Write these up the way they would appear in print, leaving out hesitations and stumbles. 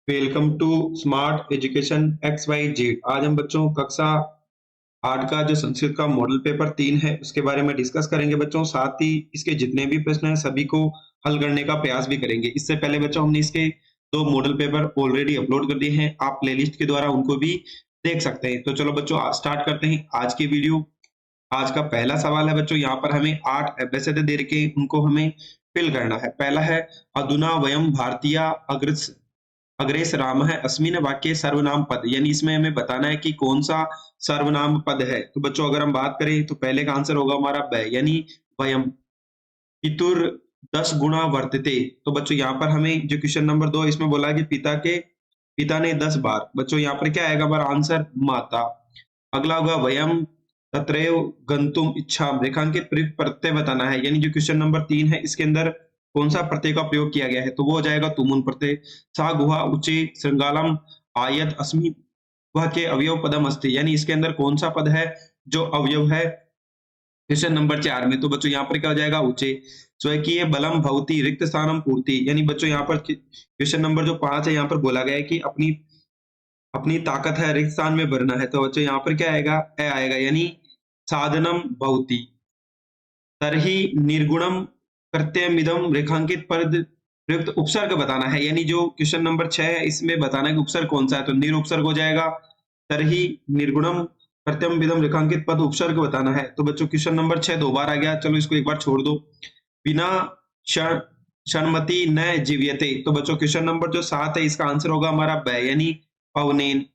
Welcome to smart education X Y Z. आज हम बच्चों कक्षा 8 का जो संस्कृत का मॉडल पेपर 3 है उसके बारे में डिस्कस करेंगे बच्चों। साथ ही इसके जितने भी प्रश्न हैं सभी को हल करने का प्रयास भी करेंगे। इससे पहले बच्चों हमने इसके 2 मॉडल पेपर ऑलरेडी अपलोड कर दिए हैं, आप प्लेलिस्ट के द्वारा उनको भी देख सकते हैं। तो चलो बच्चों स्टार्ट करते हैं आज की वीडियो। आज का पहला सवाल है बच्चों, यहाँ पर हमें 8 एब्रेसिड दे रखे हैं, उनको हमें फिल करना है। पहला है अधुना वयम भारतीय अग्रस अग्रेस राम है अस्मिन वाक्य सर्वनाम पद, यानी इसमें हमें बताना है कि कौन सा सर्वनाम पद है। तो बच्चों अगर हम बात करें तो पहले का आंसर होगा हमारा ब, यानी वयम। पितुर 10 गुणा वर्तते। तो बच्चों यहाँ पर हमें जो क्वेश्चन नंबर 2 इसमें बोला है कि पिता ने 10 बार। बच्चों यहाँ पर क्या आएगा हमारा आंसर माता। अगला होगा वयम तत्रैव गंतुम इच्छा, रेखांकित प्रयुक्त प्रत्यय बताना है, यानी जो क्वेश्चन नंबर 3 है इसके अंदर कौन सा प्रत्यय का प्रयोग किया गया है, तो वो हो जाएगा तुमुन प्रत्यय। सा गुहा उच्चे श्रृंगालम आयत अस्मि गुहा के अवयव पदम अस्ति, यानी इसके अंदर कौन सा पद है जो अवयव है क्वेश्चन नंबर 4 में। तो बच्चों यहाँ पर क्या हो जाएगा उच्चे। स्वकीय बलम भवति रिक्त स्थानम पूर्ति, यानी बच्चों यहाँ पर क्वेश्चन नंबर जो 5 है यहाँ पर बोला गया है कि अपनी अपनी ताकत है रिक्त स्थान में भरना है। तो बच्चों यहाँ पर क्या आएगा ए आएगा, यानी साधनम भवति। तरहि निर्गुणम प्रत्ययमिदम रेखांकित पद प्रयुक्त उपसर्ग बताना है, यानी जो क्वेश्चन नंबर 6 है इसमें बताना है कि उपसर्ग कौन सा है, तो निर उपसर्ग हो जाएगा। तरहि निर्गुणम प्रत्ययमिदम रेखांकित पद उपसर्ग बताना है। तो बच्चों क्वेश्चन नंबर 6 दो बार आ गया, चलो इसको एक बार छोड़ दो। बिना क्षण क्षणमति न जीव्यते। तो बच्चों क्वेश्चन नंबर जो 7 है इसका आंसर होगा हमारा ब, यानी पवनेन।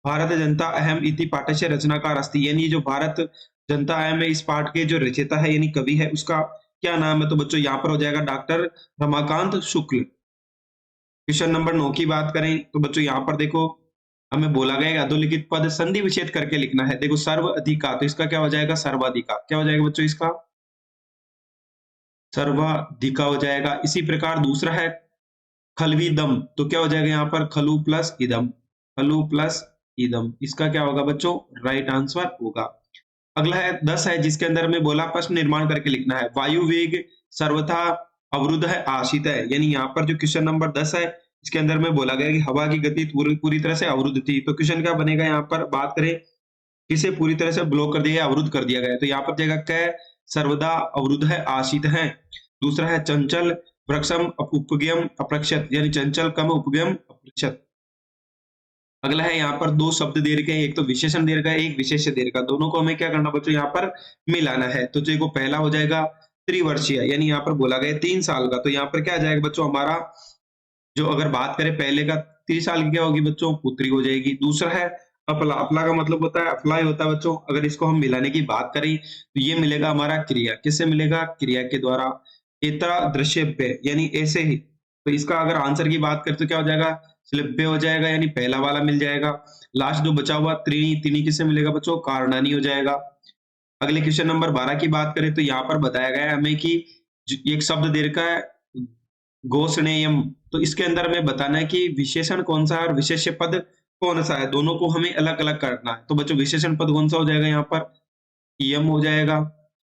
भारत जनता अहम इति पाठस्य रचनाकार अस्ति, यानी जो भारत जनता अहम है इस पाठ के जो रचयिता है यानी कवि है उसका क्या नाम है, तो बच्चों यहाँ पर हो जाएगा डॉक्टर रमाकांत शुक्ल। क्वेश्चन नंबर 9 की बात करें तो बच्चों यहाँ पर देखो हमें बोला गया है अधोलिखित पद संधि विच्छेद करके लिखना है। देखो सर्व अधिका, तो इसका क्या हो जाएगा सर्वाधिका। क्या हो जाएगा बच्चों इसका सर्वाधिका हो जाएगा। इसी प्रकार दूसरा है खलविदम, तो क्या हो जाएगा यहाँ पर खलु प्लस इदम, खलु प्लस इदम। इसका क्या होगा बच्चों राइट आंसर होगा। अगला है 10 है जिसके अंदर में बोला प्रश्न निर्माण करके लिखना है। वायु वेग सर्वथा अवरुद्ध है आशित है, यानी यहाँ पर जो क्वेश्चन नंबर 10 है इसके अंदर में बोला गया कि हवा की गति पूरी तरह से अवरुद्ध थी। तो क्वेश्चन क्या बनेगा यहाँ पर बात करें किसे पूरी तरह से ब्लॉक कर दिया गया अवरुद्ध कर दिया गया, तो यहाँ पर जाएगा क सर्वदा अवरुद्ध है आशित है। दूसरा है चंचल वृक्षम उपगम अप्रक्षत, यानी चंचल कम उपगम अप्रक्षत। अगला है यहाँ पर 2 शब्द दे रखे हैं, एक तो विशेषण दे रखा है एक विशेष्य दे रखा है, दोनों को हमें क्या करना बच्चों यहाँ पर मिलाना है। तो देखो पहला हो जाएगा त्रिवर्षीय, यानी यहाँ पर बोला गया 3 साल का, तो यहाँ पर क्या आ जाएगा बच्चों हमारा जो अगर बात करें पहले का 30 साल की क्या होगी बच्चों पुत्री हो जाएगी। दूसरा है अपला, अपला का मतलब होता है अप्लाई होता है बच्चों। अगर इसको हम मिलाने की बात करें तो ये मिलेगा हमारा क्रिया, किससे मिलेगा क्रिया के द्वारा। इतना दृश्यव्य यानी ऐसे ही, तो इसका अगर आंसर की बात करें तो क्या हो जाएगा स्लिप्य हो जाएगा, यानी पहला वाला मिल जाएगा। लास्ट जो बचा हुआ त्रिणी, त्रिणी किससे मिलेगा बच्चों कारणानी हो जाएगा। अगले क्वेश्चन नंबर 12 की बात करें तो यहाँ पर बताया गया है हमें कि एक शब्द दे रखा है गोषणेयम, तो इसके अंदर हमें बताना है कि विशेषण कौन सा है और विशेष्य पद कौन सा है, दोनों को हमें अलग अलग करना है। तो बच्चों विशेषण पद कौन सा हो जाएगा यहाँ पर इयम हो जाएगा,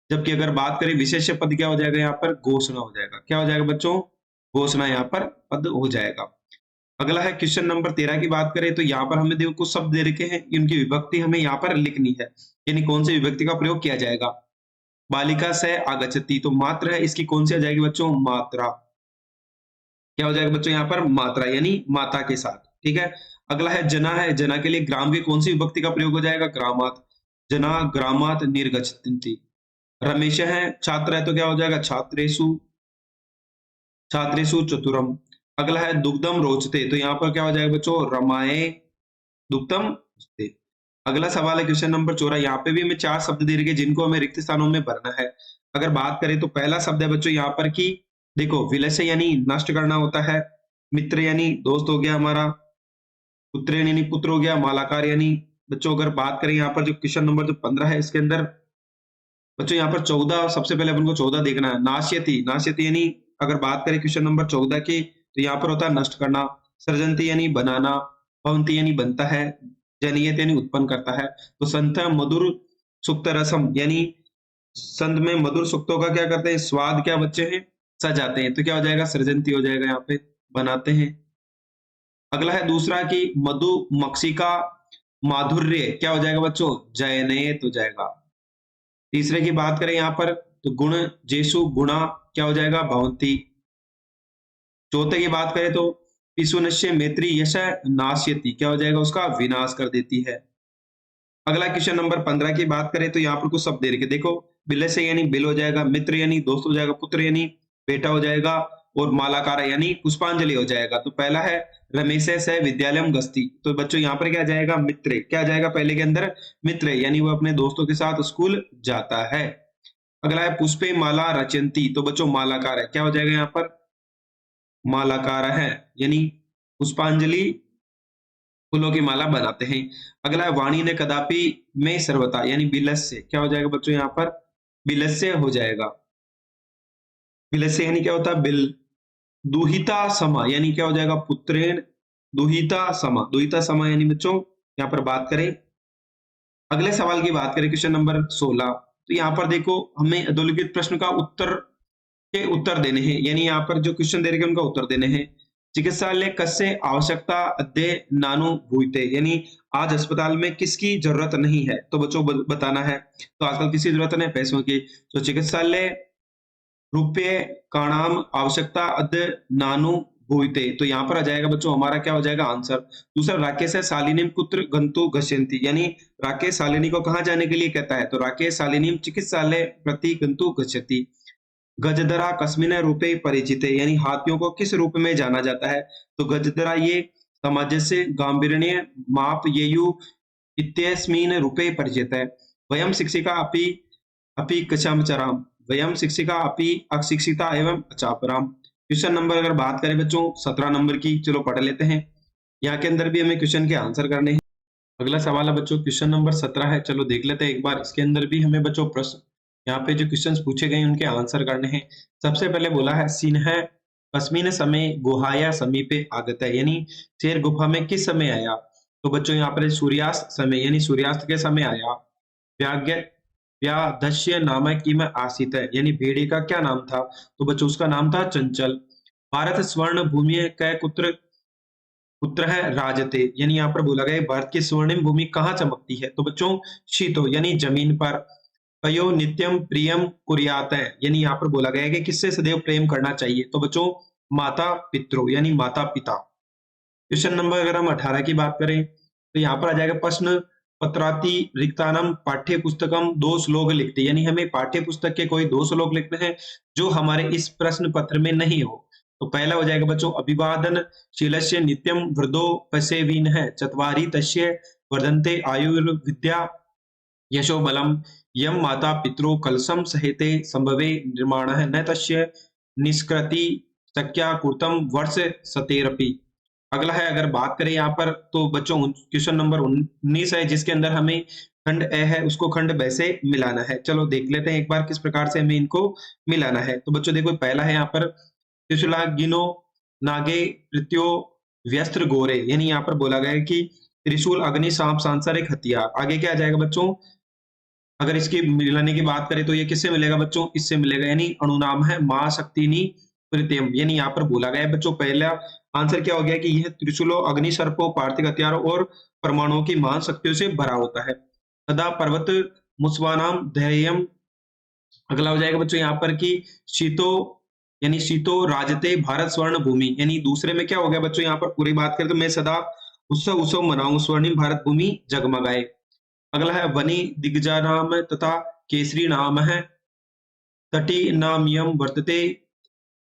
जबकि अगर बात करें विशेष्य पद क्या हो जाएगा यहाँ पर घोषणा हो जाएगा। क्या हो जाएगा बच्चों घोषणा यहाँ पर पद हो जाएगा। अगला है क्वेश्चन नंबर 13 की बात करें तो यहाँ पर हमें देखो कुछ शब्द दे रखे हैं, इनकी विभक्ति हमें यहाँ पर लिखनी है, यानी कौन सी विभक्ति का प्रयोग किया जाएगा। बालिका से आगच्छति, तो मात्र है इसकी कौन सी आ जाएगी बच्चों मात्रा। क्या हो जाएगा बच्चों यहाँ पर मात्रा यानी माता के साथ, ठीक है। अगला है जना के लिए ग्राम की कौन सी विभक्ति का प्रयोग हो जाएगा ग्रामात, जना ग्रामात निर्गच्छन्ति। रमेश है छात्र है तो क्या हो जाएगा छात्रेषु छात्रेषु चतुरम। अगला है दुग्धम रोचते, तो यहाँ पर क्या हो जाएगा बच्चों रमाए दुग्धम रोचते। अगला सवाल है क्वेश्चन नंबर 14, यहाँ पे भी हमें 4 शब्द दे रखे जिनको हमें रिक्त स्थानों में भरना है। अगर बात करें तो पहला शब्द है बच्चों यहाँ पर कि देखो विलय यानी नष्ट करना होता है, मित्र यानी दोस्त हो गया हमारा, पुत्र यानी पुत्र हो गया, मालाकार यानी बच्चों अगर बात करें यहाँ पर जो क्वेश्चन नंबर जो 15 है इसके अंदर बच्चों यहाँ पर 14 सबसे पहले अपन को 14 देखना है। नाश्यति यानी अगर बात करें क्वेश्चन नंबर 14 की तो यहाँ पर होता है नष्ट करना। सृजंती यानी बनाना, भवंती यानी बनता है, जनियत यानी उत्पन्न करता है। तो संत मधुर सुक्त रसम यानी संत में मधुर सुक्तों का क्या करते हैं स्वाद क्या बच्चे हैं सजाते हैं, तो क्या हो जाएगा सृजंती हो जाएगा यहाँ पे बनाते हैं। अगला है दूसरा कि मधुमक्षिका माधुर्य क्या हो जाएगा बच्चों, जयनेत हो जाएगा। तीसरे की बात करें यहाँ पर तो गुण जेसु गुणा क्या हो जाएगा, भवंती। चौथे की बात करें तो पिशुनश्य मैत्री यश नाश्यति क्या हो जाएगा, उसका विनाश कर देती है। अगला क्वेश्चन नंबर 15 की बात करें तो यहाँ पर कुछ शब्द दे रखे, देखो बिल से यानी बिल हो जाएगा, मित्र यानी दोस्त हो जाएगा, पुत्र यानी बेटा हो जाएगा, और मालाकार यानी पुष्पांजलि हो जाएगा। तो पहला है रमेश से विद्यालयम गस्ती, तो बच्चों यहाँ पर क्या जाएगा, मित्र क्या जाएगा, पहले के अंदर मित्र यानी वो अपने दोस्तों के साथ स्कूल जाता है। अगला है पुष्पे माला रचयंती, तो बच्चों मालाकार है क्या हो जाएगा यहाँ पर, मालाकार है यानी पुष्पांजलि फूलों की माला बनाते हैं। अगला है वाणी ने कदापि में सर्वथा यानी बिलस्य क्या हो जाएगा बच्चों यहाँ पर, बिलस्य हो जाएगा। बिलस्य यानी क्या होता है, बिल। दुहिता समा यानी क्या हो जाएगा, पुत्रेण दुहिता समा, दुहिता समा यानी बच्चों यहाँ पर बात करें। अगले सवाल की बात करें क्वेश्चन नंबर 16, तो यहाँ पर देखो हमें अधोलिखित प्रश्न का उत्तर के उत्तर देने हैं, यानी यहाँ पर जो क्वेश्चन दे रखे हैं उनका उत्तर देने हैं। चिकित्सालय कस्य आवश्यकता अद्य नानु भूयते, यानी आज अस्पताल में किसकी जरूरत नहीं है, तो बच्चों बताना है। तो आजकल किसकी जरूरत नहीं है, पैसों की। तो चिकित्सालय रुपये काणाम आवश्यकता अद्य नानु भूयते, तो यहाँ पर आ जाएगा बच्चों हमारा क्या हो जाएगा आंसर। दूसरा राकेश है शालिनीम कुत्र गंतु गच्छन्ति, यानी राकेश शालिनी को कहाँ जाने के लिए कहता है, तो राकेश शालिनीम चिकित्सालय प्रति गंतु गच्छति। गजदरा कस्मिन रूपे परिचित है, यानी हाथियों को किस रूप में जाना जाता है, तो गजदरा ये सामंजस्य गांभीर्य माप येयु इत्यस्मिन् रूपे परिचित है। वयम शिक्षिका अपि अपि कक्षामचराम, वयम शिक्षिका अपि अशिक्षिता एवं अचापराम। क्वेश्चन नंबर अगर बात करें बच्चों 17 नंबर की, चलो पढ़ लेते हैं। यहाँ के अंदर भी हमें क्वेश्चन के आंसर करने हैं। अगला सवाल है बच्चों क्वेश्चन नंबर 17 है, चलो देख लेते हैं एक बार। इसके अंदर भी हमें बच्चों प्रश्न यहाँ पे जो क्वेश्चंस पूछे गए हैं उनके आंसर करने हैं। सबसे पहले बोला है सिंह कस्मिन समय गुहाया समीपे आगत है, यानी शेर गुफा में किस समय आया, तो बच्चों यहाँ पर सूर्यास्त समय यानी सूर्यास्त के समय आया। व्याज्ञ व्याधस्य नाम किम आसित है, यानी भेड़िए का क्या नाम था, तो बच्चों उसका नाम था चंचल। भारत स्वर्ण भूमि कै कुत्र पुत्र है राजते, यानी यहाँ पर बोला गया भारत की स्वर्णिम भूमि कहाँ चमकती है, तो बच्चों शीतो यानी जमीन पर। कयो नित्यम प्रियम कुर्यात है, यानी यहाँ पर बोला गया है कि किससे सदैव प्रेम करना चाहिए, तो बच्चों माता पितरों यानी माता पिता। क्वेश्चन नंबर अगर हम 18 की बात करें तो यहाँ पर आ जाएगा प्रश्न पत्राति रिक्तानम पाठ्य पुस्तकम दो श्लोक लिखते, यानी हमें पाठ्य पुस्तक के कोई 2 श्लोक लिखते हैं जो हमारे इस प्रश्न पत्र में नहीं हो। तो पहला हो जाएगा बच्चों अभिवादन शीलस्य नित्यम वृद्धो पसेवीन है चत्वारि तस्य वर्धन्ते आयुर्विद्या यशो बलम यम माता पितरो कलसम सहेते संभवे निर्माण है न तस्य निष्कृति शक्या कुर्तम वर्ष सतेरपि। अगला है अगर बात करें यहाँ पर तो बच्चों क्वेश्चन नंबर 19 है जिसके अंदर हमें खंड ए है उसको खंड ब से मिलाना है। चलो देख लेते हैं एक बार किस प्रकार से हमें इनको मिलाना है। तो बच्चों देखो पहला है यहाँ पर त्रिशूला गिनो नागे प्रत्यो व्यस्त्र गोरे, यानी यहाँ पर बोला गया है कि त्रिशूल अग्नि सांप सांसारिक हथियार। आगे क्या आ जाएगा बच्चों, अगर इसकी मिलाने की बात करें तो ये किससे मिलेगा बच्चों, इससे मिलेगा यानी अनुनाम है मां शक्तिनी प्रीत्यम, यानी यहाँ पर बोला गया है बच्चों पहला आंसर क्या हो गया कि यह त्रिशूलों अग्नि सर्पों पार्थिव हथियारों और परमाणुओं की महान शक्तियों से भरा होता है। तदा पर्वत मुस्वानाम धैर्यम, अगला हो जाएगा बच्चों यहाँ पर कि शीतो यानी शीतो राजते भारत स्वर्ण भूमि, यानी दूसरे में क्या हो गया बच्चों यहाँ पर पूरी बात करें तो मैं सदा उत्सव उत्सव मनाऊं स्वर्णिम भारत भूमि जगमगाए। अगला है वनी दिग्गजा नाम तथा केसरी नाम है तटी नाम यम वर्तते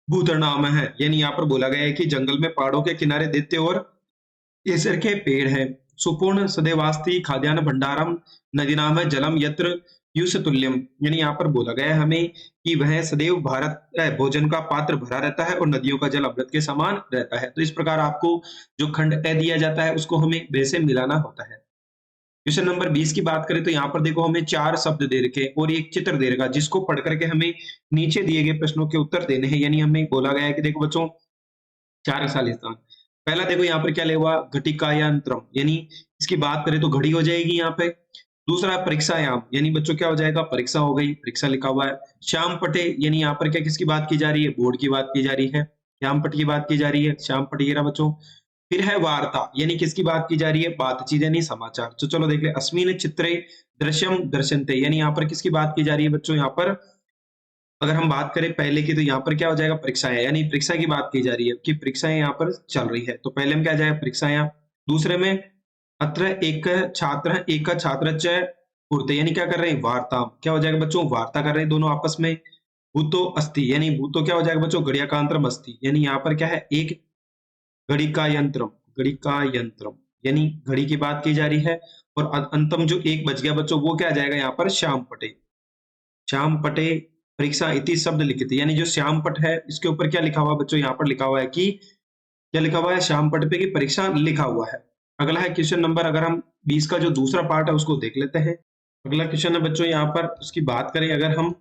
भूतर नाम है, यानी यहाँ पर बोला गया है कि जंगल में पहाड़ों के किनारे दैत्य और केसर के पेड़ है। सुपूर्ण सदैवास्ति खाद्यान्न भंडारम नदी नाम है जलम यत्र युष तुल्यम, यानी यहाँ पर बोला गया है हमें कि वह सदैव भारत भोजन का पात्र भरा रहता है और नदियों का जल अमृत के समान रहता है। तो इस प्रकार आपको जो खंड ए दिया जाता है उसको हमें वैसे मिलाना होता है। क्वेश्चन नंबर 20 की बात करें तो यहाँ पर देखो हमें 4 शब्द दे रखे और एक चित्र दे रखा जिसको पढ़ करके हमें नीचे दिए गए प्रश्नों के उत्तर देने हैं। यानी हमें बोला गया है कि देखो बच्चों 4 स्थान। पहला देखो यहाँ पर क्या लेवा घटिकायंत्रम, यानी इसकी बात करें तो घड़ी हो जाएगी यहाँ पे। दूसरा परीक्षायाम, यानी बच्चों क्या हो जाएगा परीक्षा हो गई, परीक्षा लिखा हुआ है। श्याम पटे, यानी यहाँ पर क्या किसकी बात की जा रही है, बोर्ड की बात की जा रही है। श्याम पट की बात की जा रही है, श्याम पट ये रहा बच्चों। फिर है वार्ता, यानी किसकी बात की जा रही है? बातचीत यानी समाचार। तो चलो देख ले, अस्मिन चित्रे दृश्यम दर्शन्ते, यानी यहाँ पर किसकी बात की जा रही है बच्चों? यहाँ पर अगर हम बात करें पहले की, तो यहाँ पर क्या हो जाएगा? परीक्षाएं, यानी परीक्षा की बात की जा रही है कि परीक्षाएं यहाँ पर चल रही है। तो पहले में क्या आ जाएगा? परीक्षाएं। दूसरे में अत्र एक छात्र एक छात्रच पूर्ते, यानी क्या कर रहे हैं? वार्ता। क्या हो जाएगा बच्चों? वार्ता कर रहे हैं दोनों आपस में। भूतो अस्ति, यानी भूतो क्या हो जाएगा बच्चों? घड़िया का अंतरम अस्ति, यानी यहाँ पर क्या है? एक घड़ी का यंत्रम, घड़ी का यंत्रम, यानी घड़ी की बात की जा रही है। और अंतम जो एक बच गया बच्चों, वो क्या आ जाएगा यहाँ पर? श्याम पटे। श्याम पटे परीक्षा इति शब्द लिखित, यानी जो श्याम पट है इसके ऊपर क्या लिखा हुआ है बच्चों? यहाँ पर लिखा हुआ है कि क्या लिखा हुआ है? श्याम पट पे की परीक्षा लिखा हुआ है। अगला है क्वेश्चन नंबर, अगर हम 20 का जो दूसरा पार्ट है उसको देख लेते हैं। अगला क्वेश्चन है बच्चों, यहाँ पर उसकी बात करें अगर हम,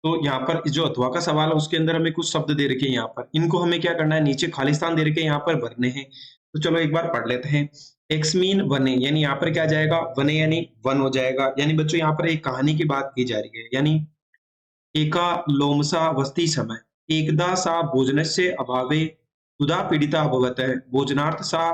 तो यहाँ पर जो अथवा का सवाल है उसके अंदर हमें कुछ शब्द दे रखे हैं यहाँ पर, इनको हमें क्या करना है? नीचे खाली स्थान दे रखे हैं यहाँ पर भरने हैं। तो चलो एक बार पढ़ लेते हैं। एक्समीन वने, यानी यहाँ पर क्या जाएगा? वने यानी वन हो जाएगा। यानी बच्चों यहाँ पर एक कहानी की बात की जा रही है, यानी एका लोमसा वसति समय एकदा सा भोजनस्य अभावे क्षुधा पीडिता अभवत्, भोजनार्थ सा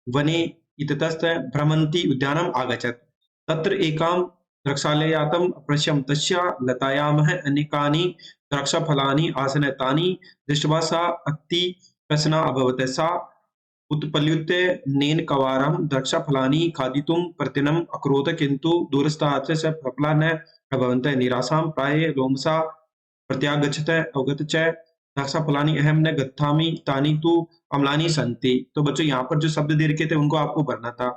वने इतस्तत भ्रमन्ती उद्यानम् आगच्छत्, तत्र एकां द्राक्षालयातम् अपश्यम्, तस्या लतायामः अनेकानि द्राक्षाफलानि आसन्, तानि दृष्ट्वा सा अति प्रसन्ना अभवत्। सा उत्प्लुतेनेकवारं द्राक्षाफलानि खादितुं प्रयत्नम् अकरोत्, किन्तु दूरस्थात् च फला न अभवन्। निराशां प्राप्य लोमशा प्रत्यागच्छत्, अवगत च द्राक्षाफलानि अहं न गच्छामि, तानि तु अम्लानि सन्ति। तो बच्चों यहाँ पर जो शब्द दे रखे थे उनको आपको भरना था।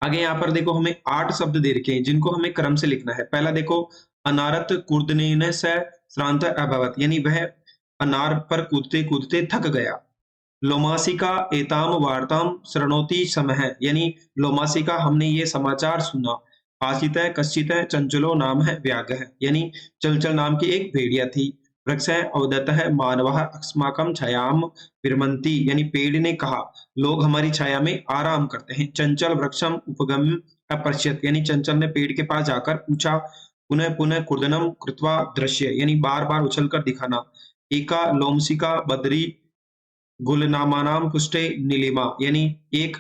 आगे यहाँ पर देखो हमें 8 शब्द दे रखे हैं जिनको हमें क्रम से लिखना है। पहला देखो, अनारत कूर्दनेन स श्रांत अभवत्, यानी वह अनार पर कूदते कूदते थक गया। लोमासिका एताम वार्ताम शृणोति समः, यानी लोमासिका हमने ये समाचार सुना। आसित कश्चित चंचलो नाम है व्याघ्र, यानी चंचल नाम की एक भेड़िया थी। वृक्ष अवदत मानवः अस्माकं छायाम विरमन्ति, यानी पेड़ ने कहा लोग हमारी छाया में आराम करते हैं। चंचल वृक्षम उपगम्य अपश्यत्, यानी चंचल ने पेड़ के पास जाकर पूछा। पुनः पुनः कुर्दनम कृत्वा दृश्य, यानी बार बार उछलकर दिखाना। एका लोमसिका बद्री गुलनामानाम पुष्टे नीलिमा, यानी एक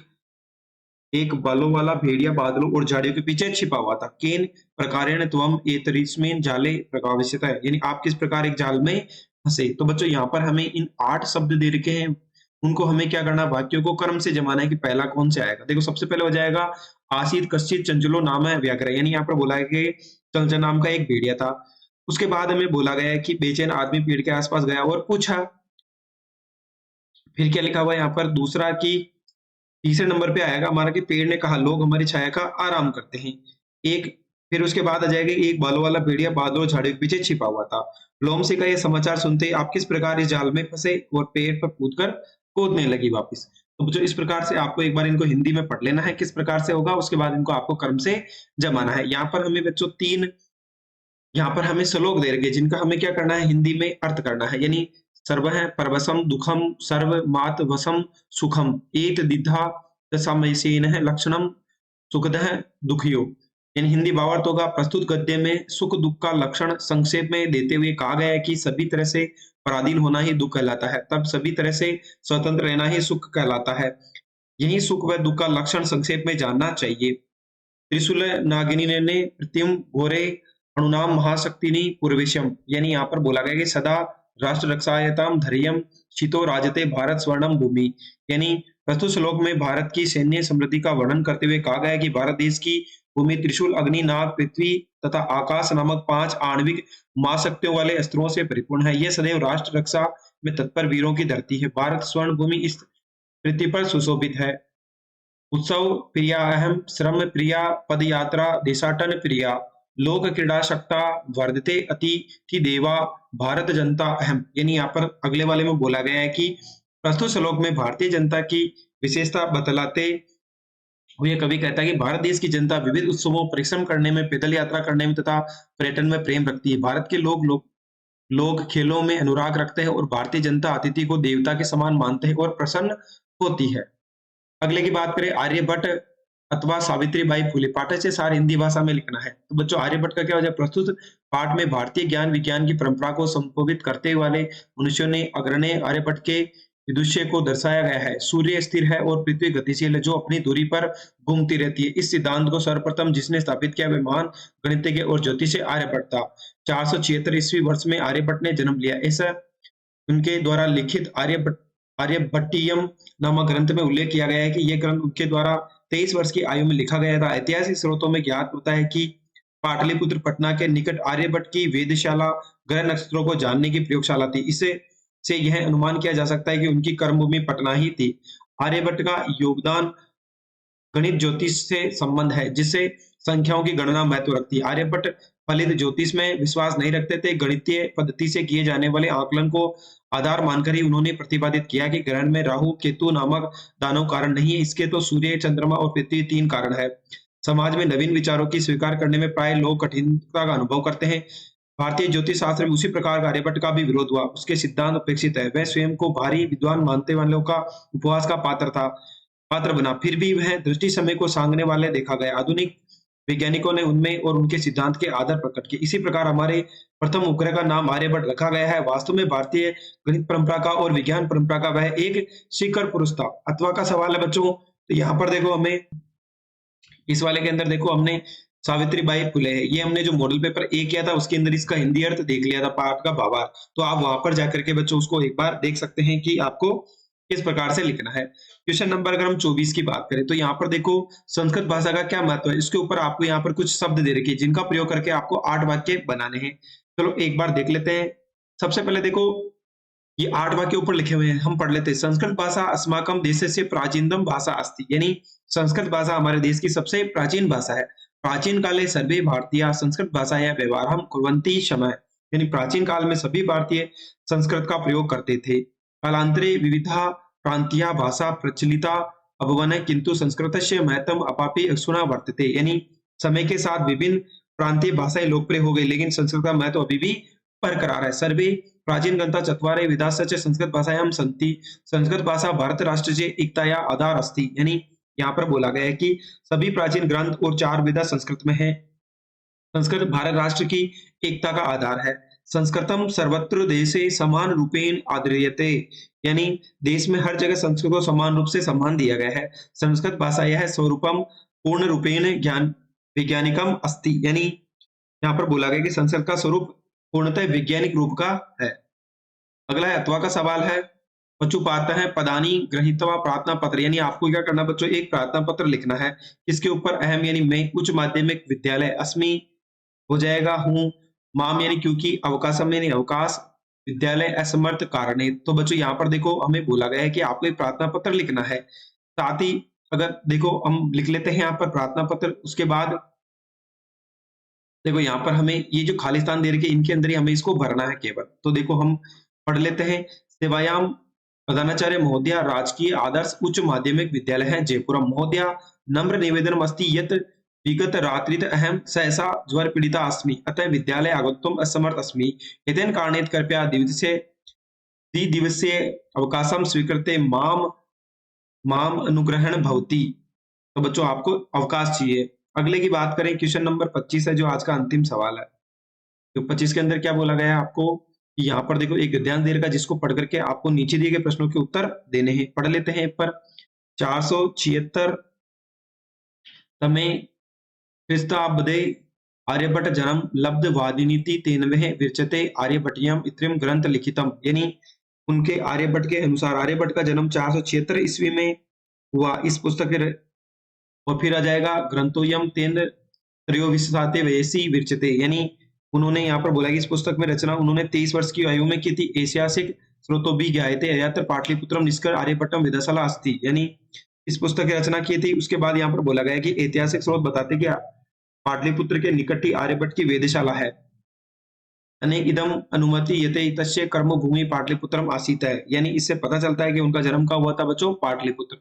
एक बालों वाला भेड़िया बादलों और झाड़ियों के पीछे छिपा हुआ था। केन प्रकारेण त्वम एतरिस्मिन जाले प्रकाशितः, यानी आप किस प्रकार एक जाल में फंसे। तो बच्चों यहाँ पर हमें इन 8 शब्द दे रखे हैं, उनको हमें क्या करना है? वाक्यों को क्रम से जमाना है कि पहला कौन से आएगा। देखो सबसे पहले हो जाएगा आसीत कश्चित चंचलो नाम है व्याघ्र, यानी यहाँ पर बोला है कि चंचल नाम का एक भेड़िया था। उसके बाद हमें बोला गया है कि बेचैन आदमी पेड़ के आसपास गया और पूछा। फिर क्या लिखा हुआ है यहाँ पर? दूसरा कि तीसरे नंबर पे आएगा हमारा कि पेड़ ने कहा लोग हमारी छाया का आराम करते हैं। एक फिर उसके बाद आ जाएगा एक बालों वाला भेड़िया बादलों और झाड़ियों के पीछे छिपा हुआ था। लोमशी का ये समाचार सुनते ही आप किस प्रकार इस जाल में फंसे और पेड़ पर कूदकर कूदने लगी वापस। तो जो इस प्रकार से आपको एक बार इनको हिंदी में पढ़ लेना है किस प्रकार से होगा, उसके बाद इनको आपको क्रम से जमाना है। यहाँ पर हमें बच्चों 3 यहाँ पर हमें श्लोक दे रखे जिनका हमें क्या करना है? हिंदी में अर्थ करना है। यानी सर्वः परवशम दुखम सर्व मात वसम सुखम एत दिधा दशामयसेनः लक्षणम सुखदः दुखियो, यानी हिंदी भावार्थ होगा। प्रस्तुत गद्य में सुख दुख का लक्षण संक्षेप में देते हुए कहा गया है कि सभी तरह से पराधीन होना ही दुख कहलाता है, तब सभी तरह से स्वतंत्र रहना ही सुख कहलाता है। यही सुख व दुख का लक्षण संक्षेप में जानना चाहिए। त्रिशूल नागिनी ने प्रत्यम घोरे अणुनाम महाशक्तिनी पूर्वेशम, यानी यहाँ पर बोला गया कि सदा राष्ट्र रक्षायताम धैर्यम शितो राजते भारत स्वर्णम भूमि, यानी प्रस्तुत श्लोक में भारत की सैन्य समृद्धि का वर्णन करते हुए कहा गया है कि भारत देश की भूमि त्रिशूल अग्नि नाग पृथ्वी तथा आकाश नामक 5 आणविक महाशक्तियों वाले अस्त्रों से परिपूर्ण है। यह सदैव राष्ट्र रक्षा में तत्पर वीरों की धरती है। भारत स्वर्ण भूमि इस पृथ्वी पर सुशोभित है। उत्सव प्रिया अहम श्रम प्रिया पदयात्रा देशाटन प्रिया लोक क्रीड़ा शक्ता वर्धते अतिथि देवा भारत जनता अहम, यानी यहाँ पर अगले वाले में बोला गया है कि प्रस्तुत श्लोक में भारतीय जनता की विशेषता बतलाते हुए कवि कहता है कि भारत देश की जनता विविध उत्सवों परिश्रम करने में पैदल यात्रा करने में तथा पर्यटन में प्रेम रखती है। भारत के लोग खेलों में अनुराग रखते हैं और भारतीय जनता अतिथि को देवता के समान मानते हैं और प्रसन्न होती है। अगले की बात करें आर्यभट्ट अथवा सावित्रीबाई फुले, पाठ्य से सार हिंदी भाषा में लिखना है। तो बच्चों आर्यभट्ट का क्या हो जाए? प्रस्तुत पाठ में भारतीय ज्ञान विज्ञान की परंपरा को संबोधित करते वाले मनुष्यों ने अग्रणी आर्यभट्ट के विदुषी को दर्शाया गया है। सूर्य स्थिर है और पृथ्वी गतिशील है, जो अपनी दूरी पर घूमती रहती है। इस सिद्धांत को सर्वप्रथम जिसने स्थापित किया वह महान गणितज्ञ और ज्योतिषी आर्यभट्ट था। 476 ईस्वी वर्ष में आर्यभट्ट ने जन्म लिया। ऐसा उनके द्वारा लिखित आर्यभट्टियम नामक ग्रंथ में उल्लेख किया गया है कि यह ग्रंथ उनके द्वारा 23 वर्ष की आयु में लिखा गया था। ऐतिहासिक स्रोतों में ज्ञात होता है कि पाटलिपुत्र पटना के निकट आर्यभट्ट की वेधशाला ग्रह नक्षत्रों को जानने की प्रयोगशाला थी। इससे से यह अनुमान किया जा सकता है कि उनकी कर्मभूमि पटना ही थी। आर्यभट्ट का योगदान गणित ज्योतिष से संबंध है, जिससे संख्याओं की गणना महत्व रखती है। आर्यभट्ट फलित ज्योतिष में विश्वास नहीं रखते थे। गणितीय पद्धति से किए जाने वाले आकलन को आधार मानकर ही उन्होंने प्रतिपादित किया कि ग्रहण में राहु केतु नामक दानव कारण नहीं है, इसके तो सूर्य चंद्रमा और पृथ्वी 3 कारण है। समाज में नवीन विचारों की स्वीकार करने में प्राय लोग कठिनता का अनुभव करते हैं। भारतीय ज्योतिष शास्त्र में उसी प्रकार आर्यभट्ट का भी विरोध हुआ। उसके सिद्धांत उपेक्षित है। वह स्वयं को भारी विद्वान मानते वालों का उपहास का पात्र बना। फिर भी वह दृष्टि समय को सांगने वाले देखा गया। आधुनिक वैज्ञानिकों ने उनमें और उनके सिद्धांत के आदर प्रकट किए। इसी प्रकार हमारे प्रथम उपग्रह का नाम आर्यभट्ट रखा गया है। वास्तव में भारतीय गणित परंपरा का और विज्ञान परंपरा का वह एक शिखर पुरुष था। अथवा का सवाल है बच्चों, तो यहाँ पर देखो हमें इस वाले के अंदर देखो हमने सावित्रीबाई फुले है, ये हमने जो मॉडल पेपर ए किया था उसके अंदर इसका हिंदी अर्थ देख लिया था, पाठ का भावार्थ। तो आप वहां पर जाकर के बच्चों उसको एक बार देख सकते हैं कि आपको किस प्रकार से लिखना है। क्वेश्चन नंबर अगर हम 24 की बात करें तो यहाँ पर देखो संस्कृत भाषा का क्या महत्व है। इसके ऊपर आपको यहाँ पर कुछ शब्द दे रखे हैं जिनका प्रयोग करके आपको 8 वाक्य बनाने हैं। चलो एक बार देख लेते हैं। सबसे पहले देखो ये 8 वाक्य ऊपर लिखे हुए हैं, हम पढ़ लेते हैं। संस्कृत भाषा अस्माकं देशस्य प्राचीनतम भाषा अस्ति, यानी संस्कृत भाषा हमारे देश की सबसे प्राचीन भाषा है। प्राचीन काले सर्वे भारतीय संस्कृत भाषाया व्यवहारं कुर्वन्ति स्म, यानी प्राचीन काल में सभी भारतीय संस्कृत का प्रयोग करते थे। कालांतरे विविधा प्रांतीया भाषा प्रचलिता अभवन् किंतु संस्कृतस्य महत्वम् अपापि अक्षुणा वर्तते, यानी समय के साथ विभिन्न प्रांतीय भाषाएं लोकप्रिय हो गई लेकिन संस्कृत का महत्व अभी भी बरकरार है। सर्वे प्राचीन ग्रंथा चत्वारे विधाश्च संस्कृत भाषायां सन्ति, संस्कृत भाषा भारत राष्ट्रस्य एकताया आधार अस्ति, यानी यहाँ पर बोला गया है कि सभी प्राचीन ग्रंथ और 4 वेदा संस्कृत में है। संस्कृत भारत राष्ट्र की एकता का आधार है। संस्कृतम सर्वत्र देशे समान रूपेण आदर्यते, यानी देश में हर जगह संस्कृत को समान रूप से सम्मान दिया गया है। संस्कृत भाषा यह स्वरूपम पूर्ण रूपेण ज्ञान वैज्ञानिकम अस्ति, यानी यहाँ पर बोला गया कि संस्कृत का स्वरूप पूर्णतः वैज्ञानिक रूप का है। अगला है अथवा का सवाल है। बच्चों पाता है पदानी ग्रहीतवा प्रार्थना पत्र, यानी आपको क्या करना बच्चों, एक प्रार्थना पत्र लिखना है। इसके ऊपर अहम यानी मैं उच्च माध्यमिक विद्यालय, अस्मि हो जाएगा हूँ, माम यानी क्योंकि, अवकाशम यानी अवकाश, विद्यालय असमर्थ कारणे। तो बच्चों यहाँ पर देखो हमें बोला गया है कि आपको एक प्रार्थना पत्र लिखना है। साथ ही अगर देखो हम लिख लेते हैं यहाँ पर प्रार्थना पत्र, उसके बाद देखो यहाँ पर हमें ये जो खाली स्थान दे रखे इनके अंदर ही हमें इसको भरना है केवल। तो देखो हम पढ़ लेते हैं। सेवायाम प्रधानाचार्य महोदय राजकीय आदर्श उच्च माध्यमिक विद्यालय है जयपुरम महोदय, नम्र निवेदनम अस्ति यत् विगत रात्रित अहम सहसा ज्वर पीड़िता अस्मि, अतः विद्यालय आगन्तुम असमर्थ अस्मि, एतेन कारणेन कृपया द्विदिवसीय अवकाशम स्वीकृत्य माम अनुग्रहण भवति। तो बच्चों आपको अवकाश चाहिए। अगले की बात करें, क्वेश्चन नंबर 25 है जो आज का अंतिम सवाल है। तो 25 के अंदर क्या बोला गया है आपको, यहाँ पर देखो एक गद्यांश दे रखा जिसको पढ़ करके आपको नीचे दिए गए प्रश्नों के उत्तर देने हैं। पढ़ लेते हैं पर 476 तमे ख्रिस्ताब्दे आर्यभट्ट जन्म लब्ध वादिनीति तेनवे विरचते आर्यभट्टियम इत्रम ग्रंथ लिखितम, यानी उनके आर्यभट्ट के अनुसार आर्यभट्ट का जन्म 476 ईस्वी में हुआ। इस पुस्तक के और फिर आ जाएगा ग्रंथोयम तेन त्रयोविंशति वयसि विरचते, यानी उन्होंने यहाँ पर बोला कि इस पुस्तक में रचना उन्होंने 23 वर्ष की आयु में की थी। ऐतिहासिक स्रोतों भी ज्ञायते यत्र पाटलिपुत्रम निष्कर आर्यभट्टम वेधशाला अस्ति, यानी इस पुस्तक की रचना की थी। उसके बाद यहाँ पर बोला गया कि ऐतिहासिक स्रोत बताते कि पाटलिपुत्र के निकट ही आर्यभट्ट की वेधशाला है। अनेक इदम अनुमति यते तस्य कर्म भूमि पाटलिपुत्रम आसीत है, यानी इससे पता चलता है कि उनका जन्म कब हुआ था बच्चों, पाटलिपुत्र।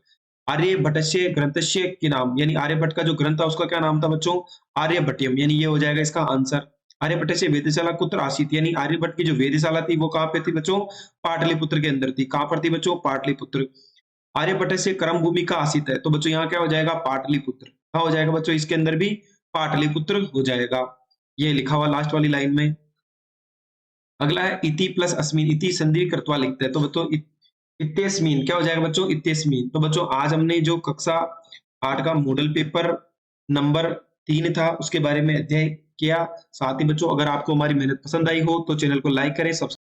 आर्यभट्टस्य ग्रंथस्य के नाम, यानी आर्यभट्ट का जो ग्रंथ था उसका क्या नाम था बच्चों, आर्यभट्टियम, यानी ये हो जाएगा इसका आंसर। आर्यभट्टस्य वेधशाला कुत्र आसीत, यानी आर्यभट्ट की जो वेधशाला थी वो कहाँ पे थी बच्चों, पाटलिपुत्र के अंदर थी। कहाँ पर थी बच्चों, पाटलिपुत्र। आर्यभट्टस्य कर्म भूमि का आसीत है, तो बच्चों यहाँ क्या हो जाएगा, पाटलिपुत्र। कहाँ हो जाएगा बच्चों, इसके अंदर भी पाटलिपुत्र हो जाएगा, ये लिखा हुआ लास्ट वाली लाइन में। अगला है इति प्लस अस्मिन, इति संधि कृत्वा लिखते हैं। तो बच्चों इत्तेस्मीन क्या हो जाएगा बच्चों? इत्तेस्मीन। तो बच्चों आज हमने जो कक्षा 8 का मॉडल पेपर नंबर 3 था उसके बारे में अध्ययन किया। साथ ही बच्चों अगर आपको हमारी मेहनत पसंद आई हो तो चैनल को लाइक करें, सब्स